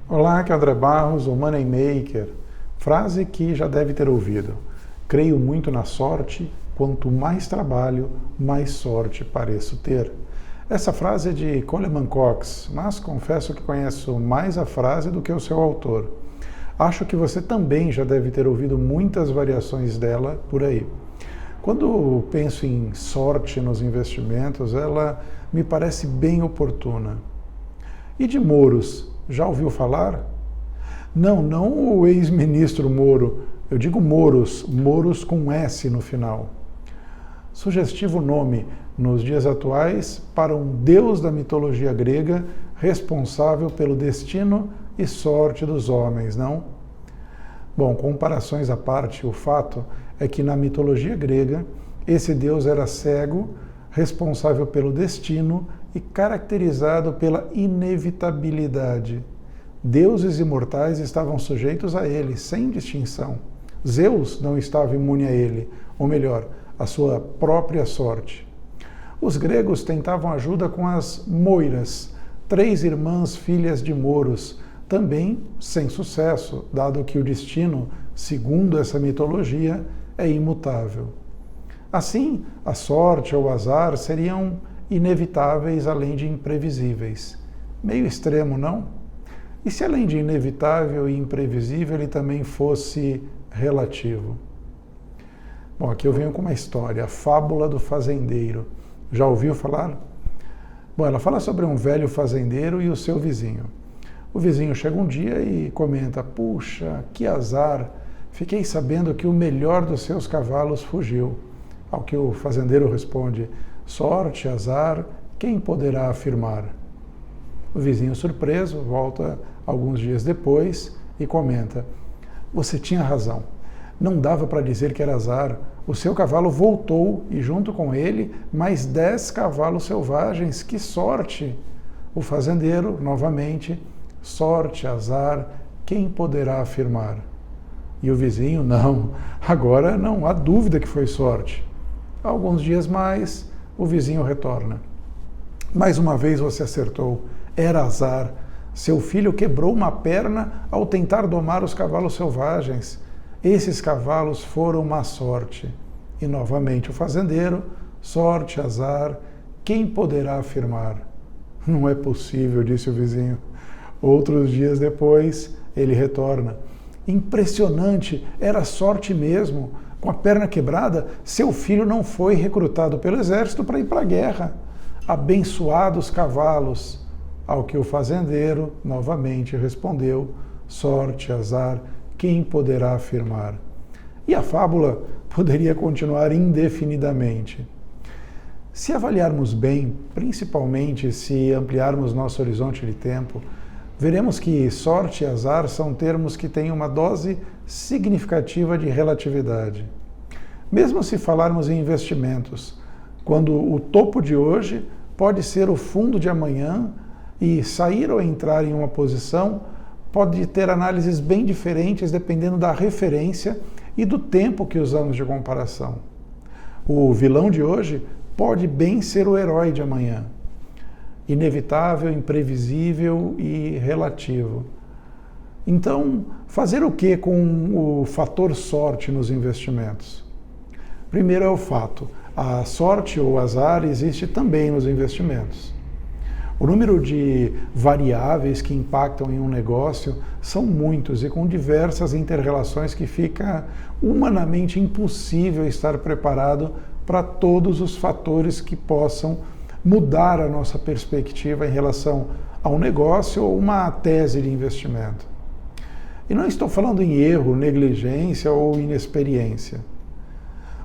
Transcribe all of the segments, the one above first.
Olá, aqui é André Barros, o Moneymaker. Frase que já deve ter ouvido. Creio muito na sorte, quanto mais trabalho, mais sorte pareço ter. Essa frase é de Coleman Cox, mas confesso que conheço mais a frase do que o seu autor. Acho que você também já deve ter ouvido muitas variações dela por aí. Quando penso em sorte nos investimentos, ela me parece bem oportuna. E de Moros, já ouviu falar? Não o ex-ministro Moro, eu digo Moros, Moros com S no final. Sugestivo nome, nos dias atuais, para um deus da mitologia grega responsável pelo destino e sorte dos homens, não? Bom, comparações à parte, o fato é que na mitologia grega, esse deus era cego, responsável pelo destino e caracterizado pela inevitabilidade. Deuses imortais estavam sujeitos a ele, sem distinção. Zeus não estava imune a ele, ou melhor, a sua própria sorte. Os gregos tentavam ajuda com as Moiras, 3 irmãs filhas de Moros, também sem sucesso, dado que o destino, segundo essa mitologia, é imutável. Assim, a sorte ou o azar seriam inevitáveis além de imprevisíveis. Meio extremo, não? E se além de inevitável e imprevisível, ele também fosse relativo? Bom, aqui eu venho com uma história, a fábula do fazendeiro. Já ouviu falar? Bom, ela fala sobre um velho fazendeiro e o seu vizinho. O vizinho chega um dia e comenta: puxa, que azar, fiquei sabendo que o melhor dos seus cavalos fugiu. Ao que o fazendeiro responde: sorte, azar, quem poderá afirmar? O vizinho, surpreso, volta alguns dias depois e comenta: você tinha razão, não dava para dizer que era azar. O seu cavalo voltou e junto com ele mais 10 cavalos selvagens, que sorte! O fazendeiro, novamente: sorte, azar, quem poderá afirmar? E o vizinho: não, agora não há dúvida que foi sorte. Alguns dias mais, o vizinho retorna: mais uma vez você acertou, era azar. Seu filho quebrou uma perna ao tentar domar os cavalos selvagens. Esses cavalos foram má sorte. E novamente o fazendeiro: sorte, azar, quem poderá afirmar? Não é possível, disse o vizinho. Outros dias depois, ele retorna: impressionante, era sorte mesmo. Com a perna quebrada, seu filho não foi recrutado pelo exército para ir para a guerra. Abençoados cavalos. Ao que o fazendeiro novamente respondeu: sorte, azar, quem poderá afirmar? E a fábula poderia continuar indefinidamente. Se avaliarmos bem, principalmente se ampliarmos nosso horizonte de tempo, veremos que sorte e azar são termos que têm uma dose significativa de relatividade. Mesmo se falarmos em investimentos, quando o topo de hoje pode ser o fundo de amanhã e sair ou entrar em uma posição pode ter análises bem diferentes dependendo da referência e do tempo que usamos de comparação. O vilão de hoje pode bem ser o herói de amanhã. Inevitável, imprevisível e relativo. Então, fazer o que com o fator sorte nos investimentos? Primeiro é o fato: a sorte ou azar existe também nos investimentos. O número de variáveis que impactam em um negócio são muitos e com diversas interrelações que fica humanamente impossível estar preparado para todos os fatores que possam mudar a nossa perspectiva em relação a um negócio ou uma tese de investimento. E não estou falando em erro, negligência ou inexperiência.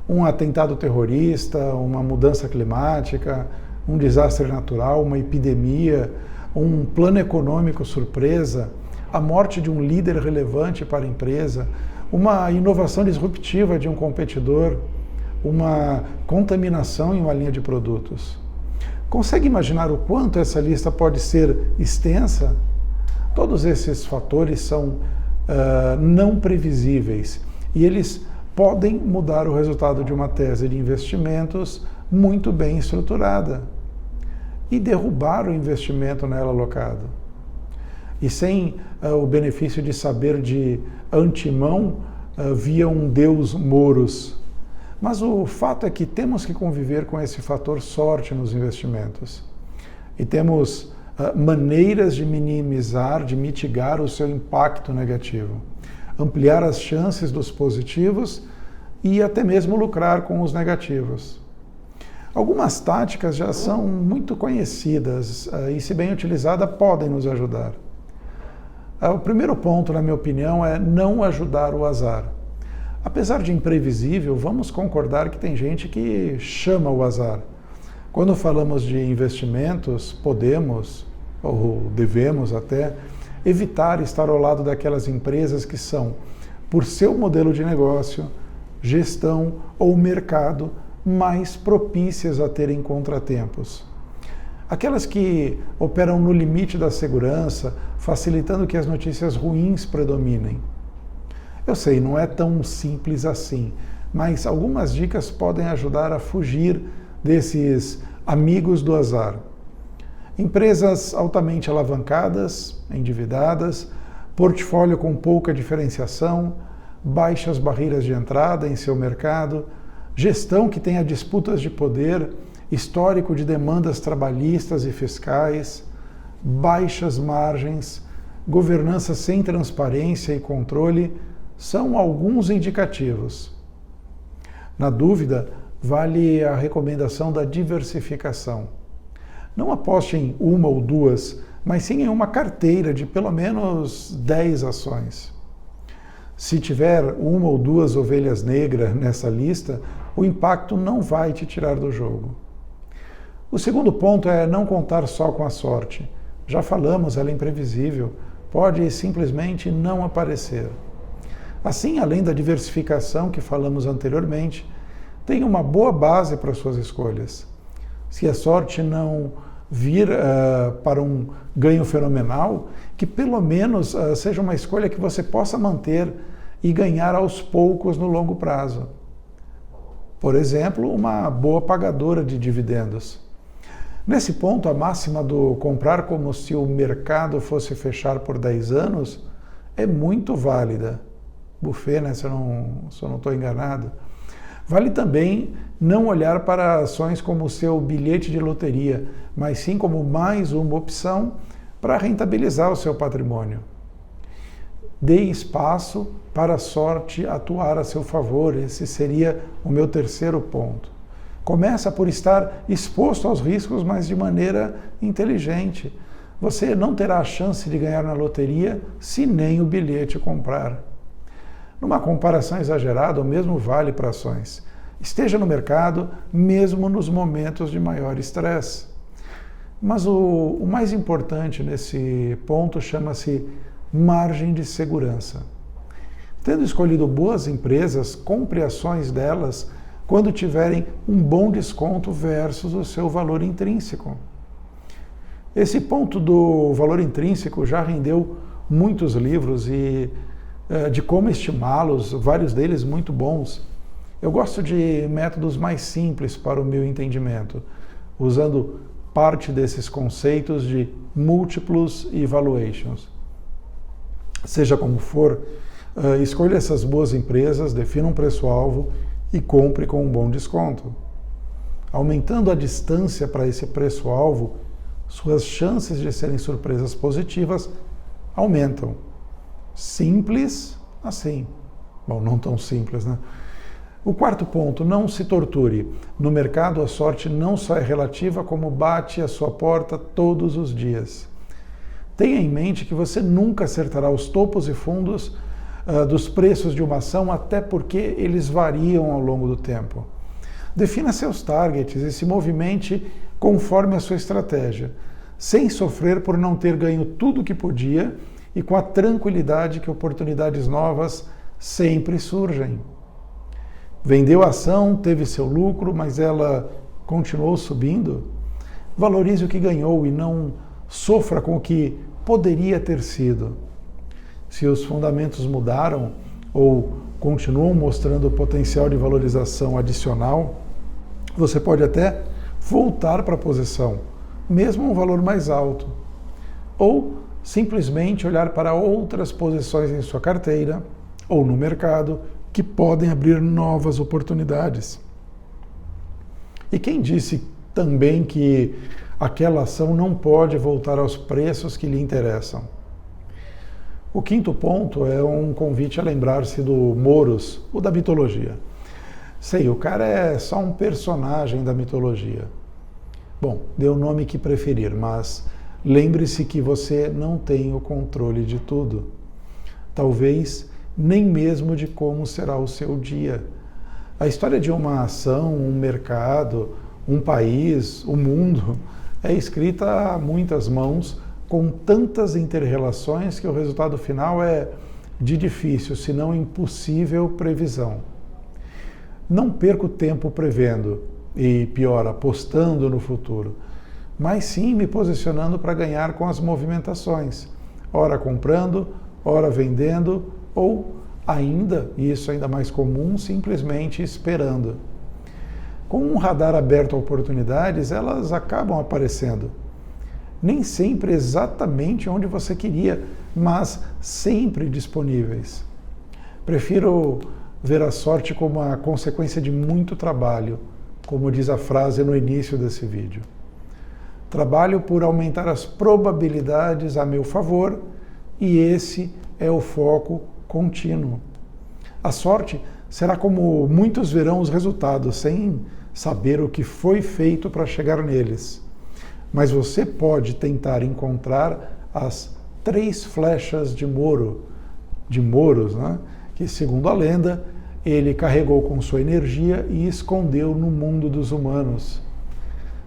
Um atentado terrorista, uma mudança climática, um desastre natural, uma epidemia, um plano econômico surpresa, a morte de um líder relevante para a empresa, uma inovação disruptiva de um competidor, uma contaminação em uma linha de produtos. Consegue imaginar o quanto essa lista pode ser extensa? Todos esses fatores são não previsíveis e eles podem mudar o resultado de uma tese de investimentos muito bem estruturada e derrubar o investimento nela alocado. e sem o benefício de saber de antemão via um Deus moros. Mas o fato é que temos que conviver com esse fator sorte nos investimentos. E temos maneiras de minimizar, de mitigar o seu impacto negativo, ampliar as chances dos positivos e até mesmo lucrar com os negativos. Algumas táticas já são muito conhecidas e, se bem utilizadas, podem nos ajudar. O primeiro ponto, na minha opinião, é não ajudar o azar. Apesar de imprevisível, vamos concordar que tem gente que chama o azar. Quando falamos de investimentos, podemos, ou devemos até, evitar estar ao lado daquelas empresas que são, por seu modelo de negócio, gestão ou mercado, mais propícias a terem contratempos. Aquelas que operam no limite da segurança, facilitando que as notícias ruins predominem. Eu sei, não é tão simples assim, mas algumas dicas podem ajudar a fugir desses amigos do azar. Empresas altamente alavancadas, endividadas, portfólio com pouca diferenciação, baixas barreiras de entrada em seu mercado, gestão que tenha disputas de poder, histórico de demandas trabalhistas e fiscais, baixas margens, governança sem transparência e controle, são alguns indicativos. Na dúvida, vale a recomendação da diversificação. Não aposte em uma ou duas, mas sim em uma carteira de pelo menos 10 ações. Se tiver uma ou duas ovelhas negras nessa lista, o impacto não vai te tirar do jogo. O segundo ponto é não contar só com a sorte. Já falamos, ela é imprevisível, pode simplesmente não aparecer. Assim, além da diversificação que falamos anteriormente, tenha uma boa base para suas escolhas. Se a sorte não vir para um ganho fenomenal, que pelo menos seja uma escolha que você possa manter e ganhar aos poucos no longo prazo. Por exemplo, uma boa pagadora de dividendos. Nesse ponto, a máxima do comprar como se o mercado fosse fechar por 10 anos é muito válida. Buffet, né? Se eu não estou enganado. Vale também não olhar para ações como seu bilhete de loteria, mas sim como mais uma opção para rentabilizar o seu patrimônio. Dê espaço para a sorte atuar a seu favor. Esse seria o meu terceiro ponto. Começa por estar exposto aos riscos, mas de maneira inteligente. Você não terá a chance de ganhar na loteria se nem o bilhete comprar. Numa comparação exagerada, o mesmo vale para ações. Esteja no mercado, mesmo nos momentos de maior estresse. Mas o mais importante nesse ponto chama-se margem de segurança. Tendo escolhido boas empresas, compre ações delas quando tiverem um bom desconto versus o seu valor intrínseco. Esse ponto do valor intrínseco já rendeu muitos livros e de como estimá-los, vários deles muito bons. Eu gosto de métodos mais simples para o meu entendimento, usando parte desses conceitos de múltiplos e valuations. Seja como for, escolha essas boas empresas, defina um preço-alvo e compre com um bom desconto. Aumentando a distância para esse preço-alvo, suas chances de serem surpresas positivas aumentam. Simples assim. Bom, não tão simples, né? O quarto ponto, não se torture. No mercado, a sorte não só é relativa, como bate à sua porta todos os dias. Tenha em mente que você nunca acertará os topos e fundos dos preços de uma ação, até porque eles variam ao longo do tempo. Defina seus targets e se movimente conforme a sua estratégia, sem sofrer por não ter ganho tudo o que podia e com a tranquilidade que oportunidades novas sempre surgem. Vendeu a ação, teve seu lucro, mas ela continuou subindo? Valorize o que ganhou e não sofra com o que poderia ter sido. Se os fundamentos mudaram ou continuam mostrando potencial de valorização adicional, você pode até voltar para a posição, mesmo um valor mais alto. Ou simplesmente olhar para outras posições em sua carteira ou no mercado que podem abrir novas oportunidades. E quem disse também que aquela ação não pode voltar aos preços que lhe interessam? O quinto ponto é um convite a lembrar-se do Moros, o da mitologia. Sei, o cara é só um personagem da mitologia. Bom, dê o nome que preferir, mas lembre-se que você não tem o controle de tudo. Talvez nem mesmo de como será o seu dia. A história de uma ação, um mercado, um país, o mundo, é escrita a muitas mãos, com tantas inter-relações que o resultado final é de difícil, se não impossível, previsão. Não perco tempo prevendo, e pior, apostando no futuro, mas sim me posicionando para ganhar com as movimentações, ora comprando, ora vendendo, ou ainda, e isso ainda mais comum, simplesmente esperando. Com um radar aberto a oportunidades, elas acabam aparecendo. Nem sempre exatamente onde você queria, mas sempre disponíveis. Prefiro ver a sorte como a consequência de muito trabalho, como diz a frase no início desse vídeo. Trabalho por aumentar as probabilidades a meu favor e esse é o foco contínuo. A sorte será como muitos verão os resultados, sem saber o que foi feito para chegar neles. Mas você pode tentar encontrar as 3 flechas de Moros, né? Que, segundo a lenda, ele carregou com sua energia e escondeu no mundo dos humanos.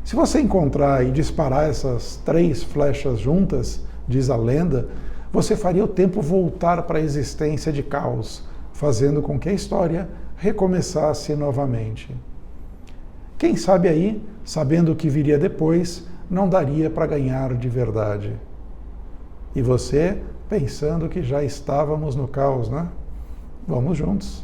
Se você encontrar e disparar essas 3 flechas juntas, diz a lenda, você faria o tempo voltar para a existência de caos, fazendo com que a história recomeçasse novamente. Quem sabe aí, sabendo o que viria depois, não daria para ganhar de verdade. E você, pensando que já estávamos no caos, né? Vamos juntos.